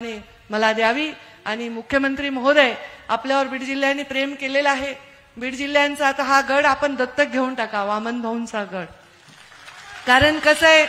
मला द्यावी आणि मुख्यमंत्री महोदय आपल्यावर बीड जिल्ह्याने प्रेम केलेला आहे। बीड जिल्ह्यांचा आता हा गड आपण दत्तक घेऊन टाका, वामन भाऊंचा गड। कारण कसं आहे,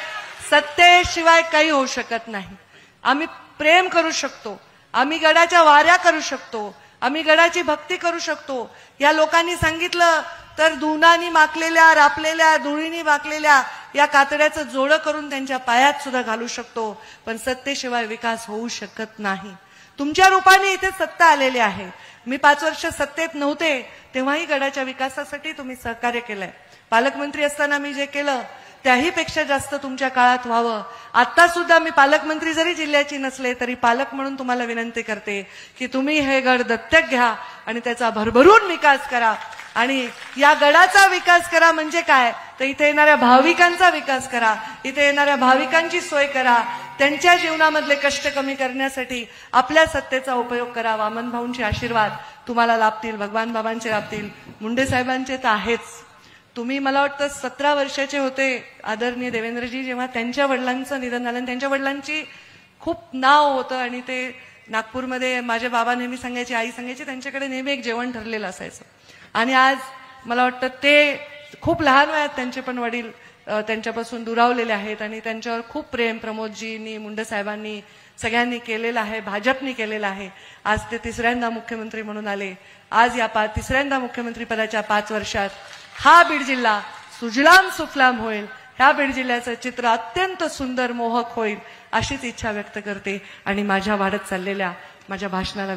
सत्तेशिवाय काही होऊ शकत नाही। आम्ही प्रेम करू शकतो, आम्ही गडाच्या वाऱ्या करू शकतो, आम्ही गडाची भक्ती करू शकतो। या लोकांनी सांगितलं तर धुनानी माखलेल्या, रापलेल्या, धुळीनी माखलेल्या या कातड्याचं जोडं करून त्यांच्या पायात सुद्धा घालू शकतो, पण सत्तेशिवाय विकास होऊ शकत नाही। तुमच्या रूपाने इथे सत्ता आलेली आहे। मी 5 वर्ष सत्तेत नव्हते तेव्हाही गडाच्या विकासासाठी तुम्ही सहकार्य केलंय। पालकमंत्री असताना मी जे केलं त्याही पेक्षा जास्त तुमच्या काळात व्हावं। आता सुद्धा मी पालकमंत्री जरी जिल्ह्याची नसले तरी पालक म्हणून तुम्हाला विनंती करते की तुम्ही हे गड दत्तक घ्या आणि त्याचा भरभरून विकास करा। आणि या गडाचा विकास करा म्हणजे काय, तर इथे येणाऱ्या भाविकांचा विकास करा, इथे येणाऱ्या भाविकांची सोय करा, त्यांच्या जीवनामधले कष्ट कमी करण्यासाठी आपल्या सत्तेचा उपयोग करा। वामन भाऊंचे आशीर्वाद तुम्हाला लाभतील, भगवान बाबांचे लाभतील, मुंडे साहेबांचे तर आहेच। तुम्ही मला वाटतं 17 वर्षाचे होते आदरणीय देवेंद्रजी जेव्हा त्यांच्या वडिलांचं निधन झालं। त्यांच्या वडिलांची खूप नाव होतं आणि ते नागपूरमध्ये माझे बाबा नेहमी सांगायचे, आई सांगायची, त्यांच्याकडे नेहमी एक जेवण ठरलेलं असायचं। आणि आज मला वाटतं ते खूप लहान वयात त्यांचे पण वडील त्यांच्यापासून दुरावलेले आहेत आणि त्यांच्यावर खूप प्रेम प्रमोदजींनी, मुंडे साहेबांनी, सगळ्यांनी केलेलं आहे, भाजपनी केलेलं आहे। आज ते तिसऱ्यांदा मुख्यमंत्री म्हणून आले। आज या तिसऱ्यांदा मुख्यमंत्री पदाच्या 5 वर्षात हा बीड जिल्हा सुजलाम सुफलाम होईल, ह्या बीड जिल्ह्याचं चित्र अत्यंत सुंदर मोहक होईल अशीच इच्छा व्यक्त करते आणि माझ्या वाढत चाललेल्या माझ्या भाषणाला